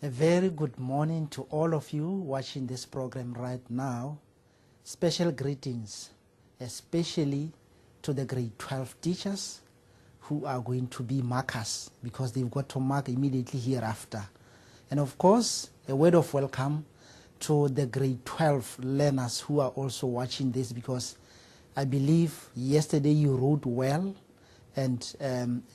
A very good morning to all of you watching this program right now. Special greetings, especially to the grade 12 teachers who are going to be markers because they've got to mark immediately hereafter. And of course, a word of welcome to the grade 12 learners who are also watching this, because I believe yesterday you wrote well, and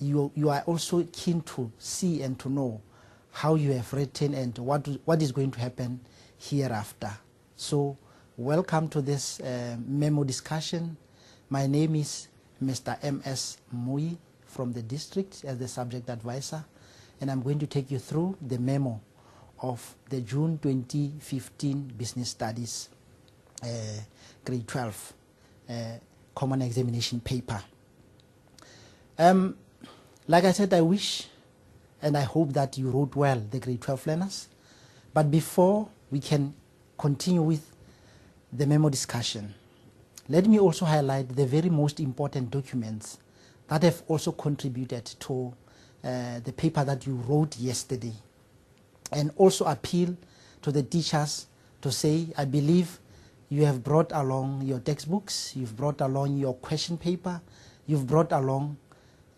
you are also keen to see and to know how you have written and what is going to happen hereafter. So welcome to this memo discussion. My name is Mr. M.S. Mui from the district as the subject advisor, and I'm going to take you through the memo of the June 2015 Business Studies grade 12 Common Examination paper. Like I said, I wish and I hope that you wrote well, the grade 12 learners. But before we can continue with the memo discussion, let me also highlight the very most important documents that have also contributed to the paper that you wrote yesterday, and also appeal to the teachers to say, I believe you have brought along your textbooks, you've brought along your question paper, you've brought along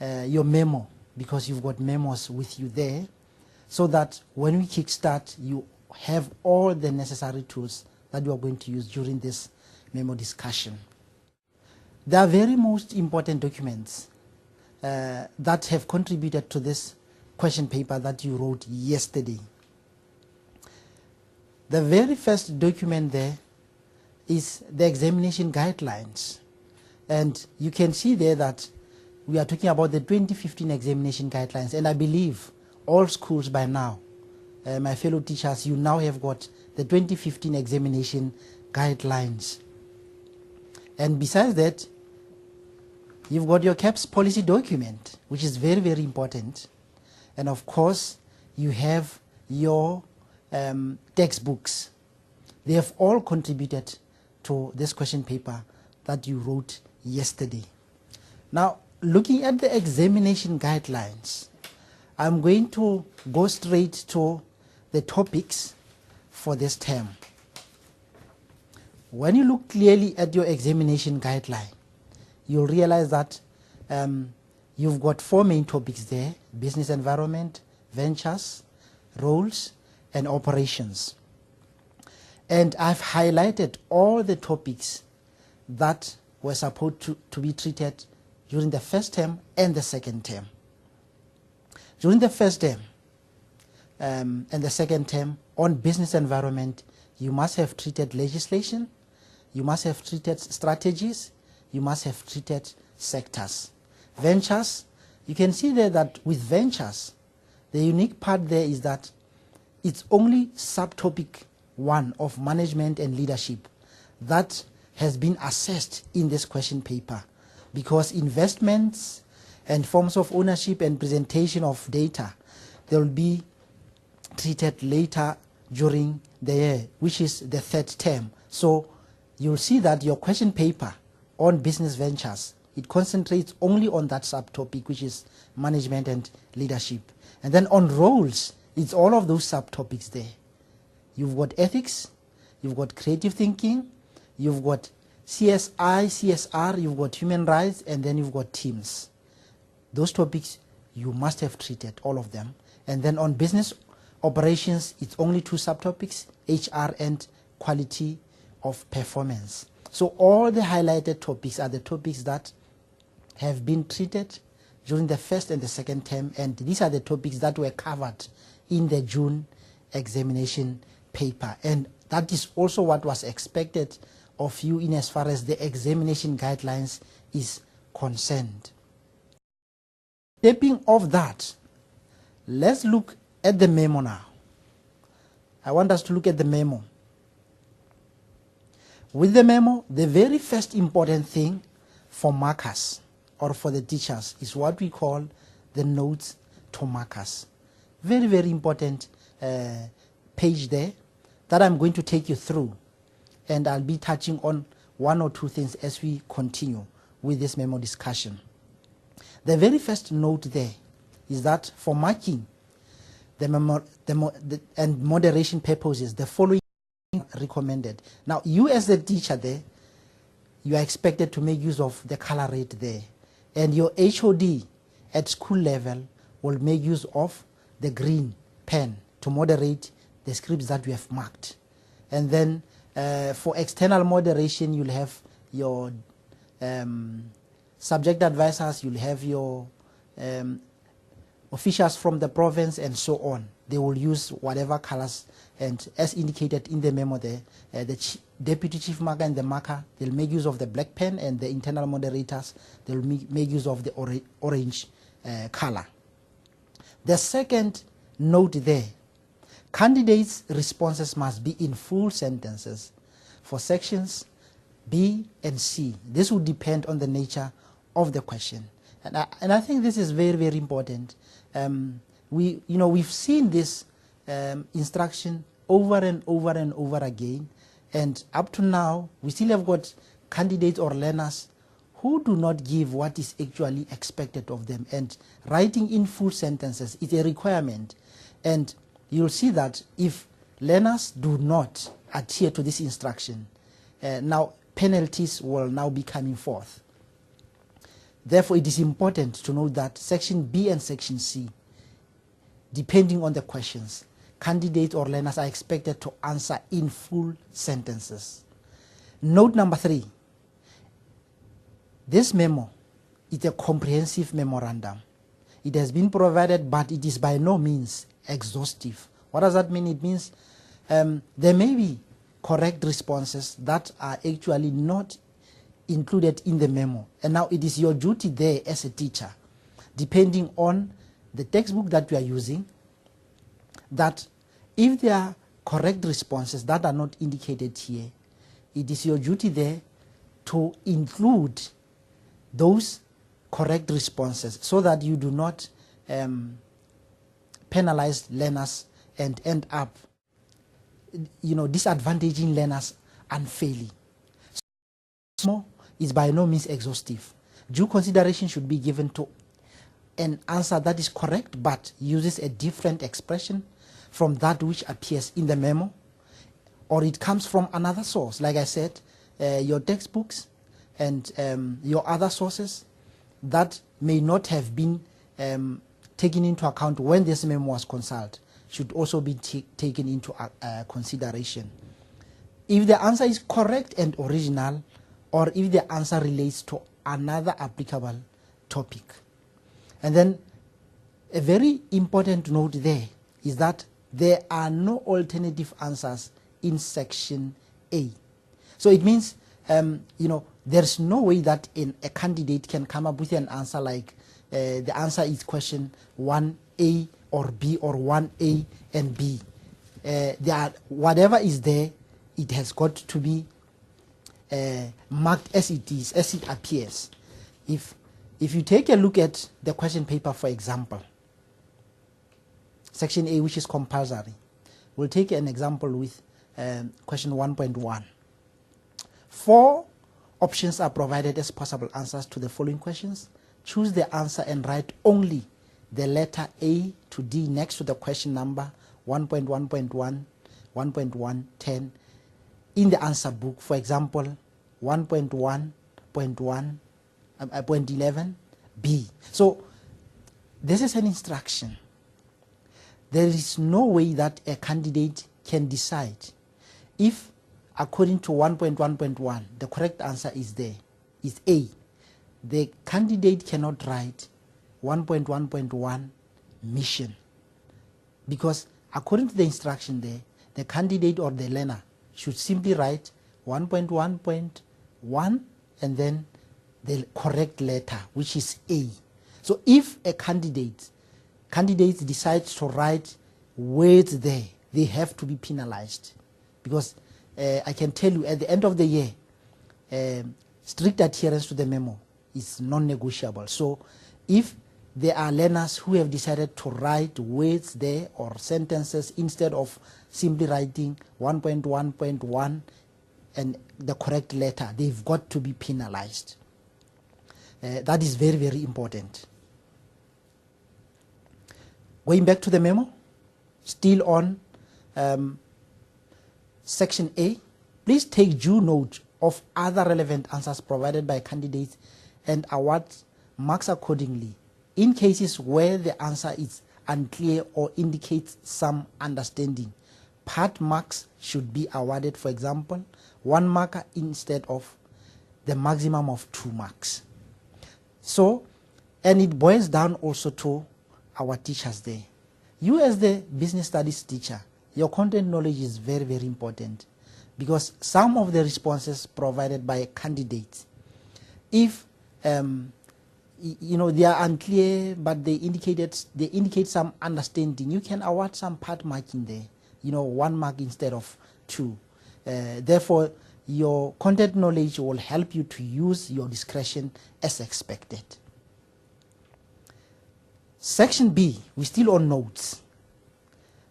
your memo, because you've got memos with you there, so that when we kickstart, you have all the necessary tools that you are going to use during this memo discussion. There are very most important documents that have contributed to this question paper that you wrote yesterday. The very first document there is the examination guidelines, and you can see there that we are talking about the 2015 examination guidelines, and I believe all schools by now, my fellow teachers, you now have got the 2015 examination guidelines. And besides that, you've got your CAPS policy document, which is very, very important. And of course, you have your textbooks. They have all contributed to this question paper that you wrote yesterday. Now, looking at the examination guidelines, I'm going to go straight to the topics for this term. When you look clearly at your examination guideline, you'll realize that you've got 4 main topics there: business environment, ventures, roles, and operations. And I've highlighted all the topics that were supposed to be treated during the first term and the second term. During the first term and the second term, on business environment, you must have treated legislation, you must have treated strategies, you must have treated sectors. Ventures, you can see there that with ventures, the unique part there is that it's only subtopic 1 of management and leadership that has been assessed in this question paper, because investments and forms of ownership and presentation of data, they will be treated later during the year, which is the third term. So you'll see that your question paper on business ventures, it concentrates only on that subtopic, which is management and leadership. And then on roles, it's all of those subtopics there. You've got ethics, you've got creative thinking, you've got CSI, CSR, you've got human rights, and then you've got teams. Those topics you must have treated, all of them. And then on business operations, it's only 2 subtopics, HR and quality of performance. So all the highlighted topics are the topics that have been treated during the first and the second term, and these are the topics that were covered in the June examination paper. And that is also what was expected of you in as far as the examination guidelines is concerned. Stepping off that, let's look at the memo now. I want us to look at the memo. With the memo, the very first important thing for markers or for the teachers is what we call the notes to markers. Very, very important page there that I'm going to take you through, and I'll be touching on 1 or 2 things as we continue with this memo discussion. The very first note there is that for marking, and moderation purposes, the following recommended. Now, you as the teacher there, you are expected to make use of the color rate there. And your HOD at school level will make use of the green pen to moderate the scripts that we have marked. And then for external moderation, you'll have your subject advisors, you'll have your officials from the province, and so on. They will use whatever colors, and as indicated in the memo there, the deputy chief marker and the marker, they'll make use of the black pen, and the internal moderators, they'll make use of the orange color. The second note there, candidates' responses must be in full sentences for sections B and C. This will depend on the nature of the question. And I think this is very, very important. We've seen this instruction over and over and over again, and up to now, we still have got candidates or learners who do not give what is actually expected of them, and writing in full sentences is a requirement. And you'll see that if learners do not adhere to this instruction, now penalties will now be coming forth. Therefore, it is important to note that section B and section C, depending on the questions, candidates or learners are expected to answer in full sentences. Note number 3, this memo is a comprehensive memorandum. It has been provided, but it is by no means exhaustive. What does that mean? It means there may be correct responses that are actually not included in the memo. And now it is your duty there as a teacher, depending on the textbook that you are using, that if there are correct responses that are not indicated here, it is your duty there to include those correct responses so that you do not penalize learners and end up disadvantaging learners unfairly. So, is by no means exhaustive. Due consideration should be given to an answer that is correct but uses a different expression from that which appears in the memo, or it comes from another source. Like I said, your textbooks and your other sources that may not have been taken into account when this memo was consulted should also be taken into consideration. If the answer is correct and original, or if the answer relates to another applicable topic. And then a very important note there is that there are no alternative answers in section A. So it means, there's no way that a candidate can come up with an answer like the answer is question 1A or B, or 1A and B. Whatever is there, it has got to be marked as it is, as it appears. If you take a look at the question paper, for example, section A, which is compulsory, we'll take an example with question 1.1. 4 options are provided as possible answers to the following questions. Choose the answer and write only the letter A to D next to the question number 1.1.1, 1.110 in the answer book. For example, 1.1.11b. So this is an instruction. There is no way that a candidate can decide if, according to 1.1.1, the correct answer is there, is A. The candidate cannot write 1.1.1 mission, because according to the instruction there, the candidate or the learner should simply write 1.1.1 and then the correct letter, which is A. So if a candidate decides to write words there, they have to be penalized, because I can tell you at the end of the year, strict adherence to the memo is non-negotiable. So if there are learners who have decided to write words there or sentences instead of simply writing 1.1.1 and the correct letter, they've got to be penalized. That is very, very important. Going back to the memo, Still on Section A, please take due note of other relevant answers provided by candidates and award marks accordingly. In cases where the answer is unclear or indicates some understanding, part marks should be awarded, for example, 1 mark instead of the maximum of 2 marks. So, and it boils down also to our teachers there. You as the business studies teacher, your content knowledge is very, very important, because some of the responses provided by candidates, if you know, they are unclear but they indicate some understanding, you can award some part marking there, you know, 1 mark instead of 2. Therefore, your content knowledge will help you to use your discretion as expected. Section B, we still on notes.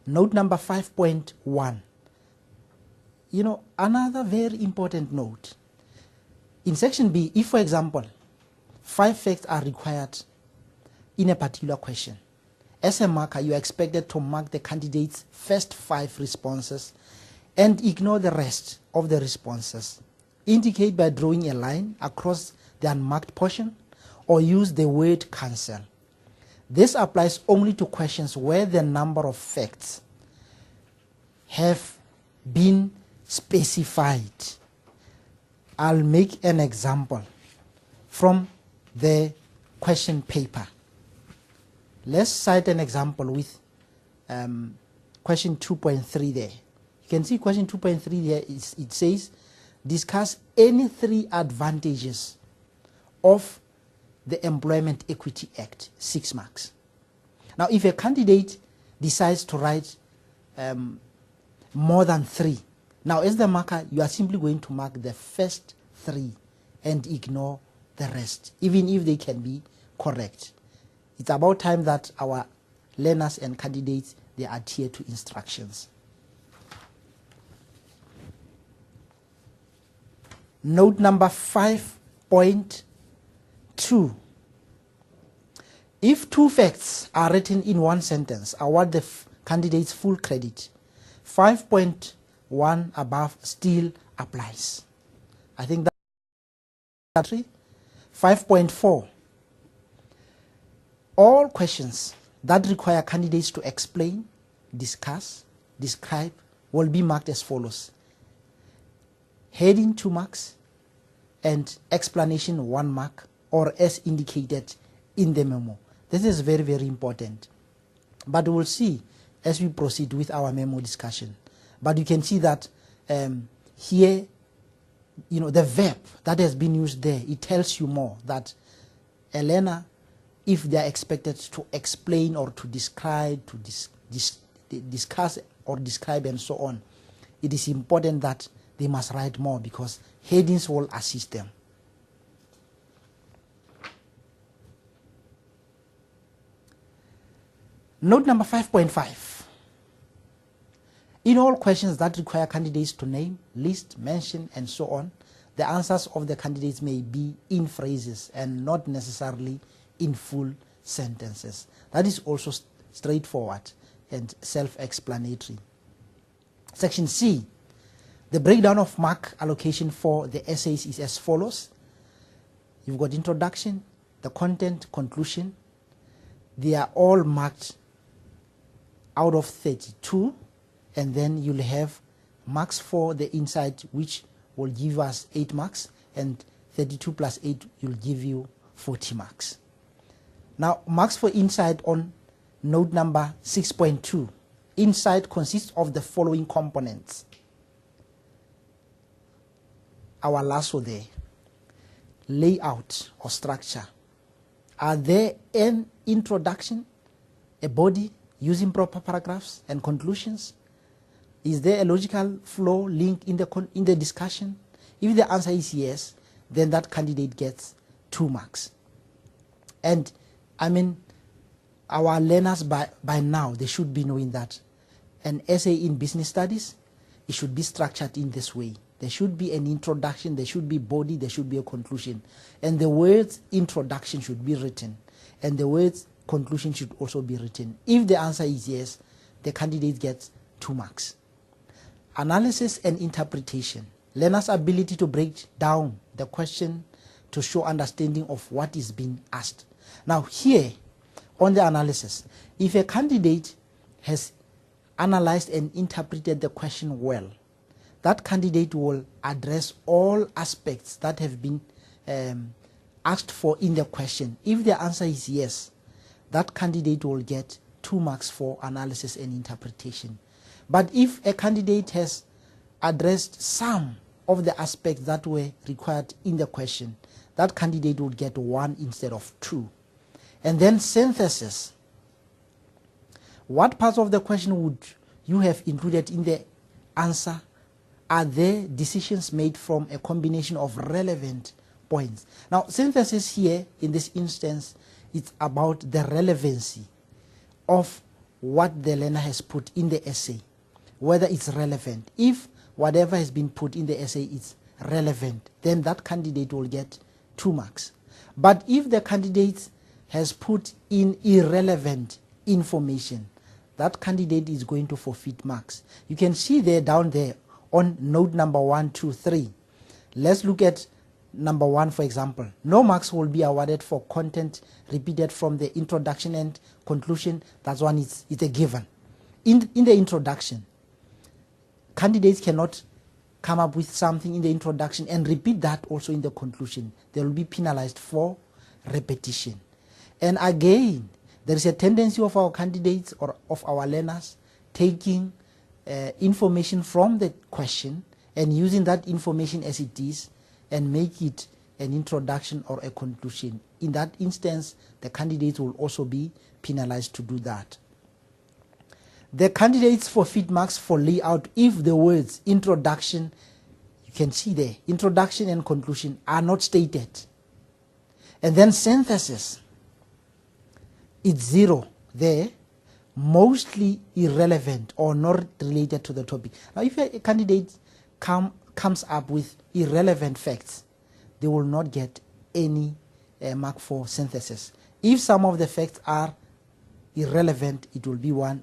Note number 5.1. You know, another very important note. In section B, if, for example, 5 facts are required in a particular question, as a marker, you are expected to mark the candidate's first 5 responses and ignore the rest of the responses. Indicate by drawing a line across the unmarked portion or use the word cancel. This applies only to questions where the number of facts have been specified. I'll make an example from the question paper. Let's cite an example with question 2.3 there. You can see question 2.3 there, it says, discuss any 3 advantages of the Employment Equity Act, 6 marks. Now, if a candidate decides to write more than 3, now as the marker, you are simply going to mark the first 3 and ignore the rest, even if they can be correct. It's about time that our learners and candidates, they adhere to instructions. Note number 5.2. If 2 facts are written in 1 sentence, award the candidates full credit. 5.1 above still applies. I think that's 5.4. All questions that require candidates to explain, discuss, describe will be marked as follows: heading 2 marks and explanation 1 mark, or as indicated in the memo. This is very, very important. But we'll see as we proceed with our memo discussion. But you can see that here, you know, the verb that has been used there, it tells you more that a learner, if they are expected to explain or to describe, to discuss or describe and so on, it is important that they must write more, because headings will assist them. Note number 5.5. In all questions that require candidates to name, list, mention, and so on, the answers of the candidates may be in phrases and not necessarily in full sentences. That is also straightforward and self-explanatory. Section C. The breakdown of mark allocation for the essays is as follows. You've got introduction, the content, conclusion. They are all marked out of 32, and then you'll have marks for the insight, which will give us 8 marks, and 32 plus 8 will give you 40 marks. Now, marks for insight on note number 6.2. Insight consists of the following components. Our lasso there, layout or structure. Are there an introduction, a body using proper paragraphs and conclusions? Is there a logical flow link in the discussion? If the answer is yes, then that candidate gets 2 marks. And I mean, our learners by now, they should be knowing that an essay in business studies, it should be structured in this way. There should be an introduction, there should be body, there should be a conclusion. And the words introduction should be written, and the words conclusion should also be written. If the answer is yes, the candidate gets 2 marks. Analysis and interpretation. Learner's ability to break down the question to show understanding of what is being asked. Now here, on the analysis, if a candidate has analyzed and interpreted the question well, that candidate will address all aspects that have been asked for in the question. If the answer is yes, that candidate will get 2 marks for analysis and interpretation. But if a candidate has addressed some of the aspects that were required in the question, that candidate would get 1 instead of 2. And then synthesis. What parts of the question would you have included in the answer? Are there decisions made from a combination of relevant points? Now, synthesis here, in this instance, it's about the relevancy of what the learner has put in the essay, whether it's relevant. If whatever has been put in the essay is relevant, then that candidate will get 2 marks. But if the candidate has put in irrelevant information, that candidate is going to forfeit marks. You can see there, down there, on note number 1, 2, 3. Let's look at number 1, for example. No marks will be awarded for content repeated from the introduction and conclusion. That's one, it's a given. In the introduction, candidates cannot come up with something in the introduction and repeat that also in the conclusion. They will be penalized for repetition. And again, there is a tendency of our candidates or of our learners taking information from the question and using that information as it is and make it an introduction or a conclusion. In that instance, the candidates will also be penalized to do that. The candidates forfeit marks for layout if the words introduction, you can see there, introduction and conclusion are not stated. And then synthesis, it's 0 there, mostly irrelevant or not related to the topic. Now, if a candidate comes up with irrelevant facts, they will not get any mark for synthesis. If some of the facts are irrelevant, it will be 1.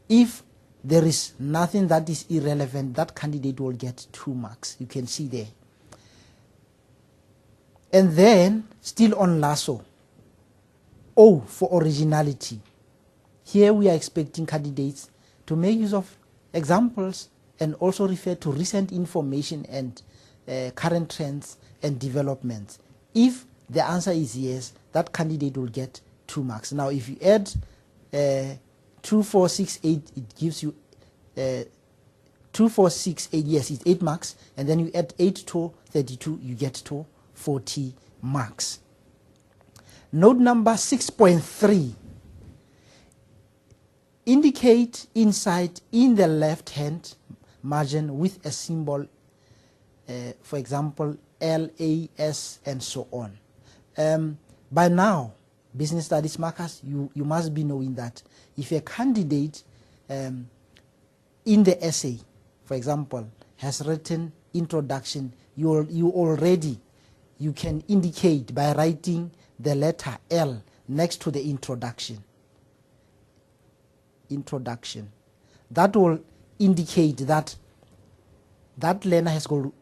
If there is nothing that is irrelevant, that candidate will get 2 marks. You can see there. And then, still on lasso, O for originality. Here we are expecting candidates to make use of examples and also refer to recent information and current trends and developments. If the answer is yes, that candidate will get 2 marks. Now, if you add 2, 4, 6, 8, it gives you 2, 4, 6, 8, yes, it's 8 marks. And then you add 8 to 32, you get to 40 marks. Note number 6.3. Indicate insight in the left-hand margin with a symbol, for example, L, A, S, and so on. By now, business studies markers, you must be knowing that if a candidate in the essay, for example, has written introduction, you can indicate by writing the letter L next to the introduction. That will indicate that that learner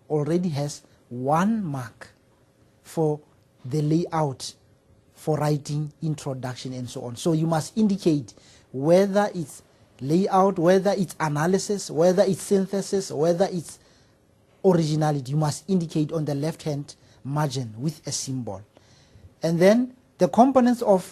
already has 1 mark for the layout for writing introduction and so on. So you must indicate whether it's layout, whether it's analysis, whether it's synthesis, whether it's originality. You must indicate on the left-hand margin with a symbol. And then the components of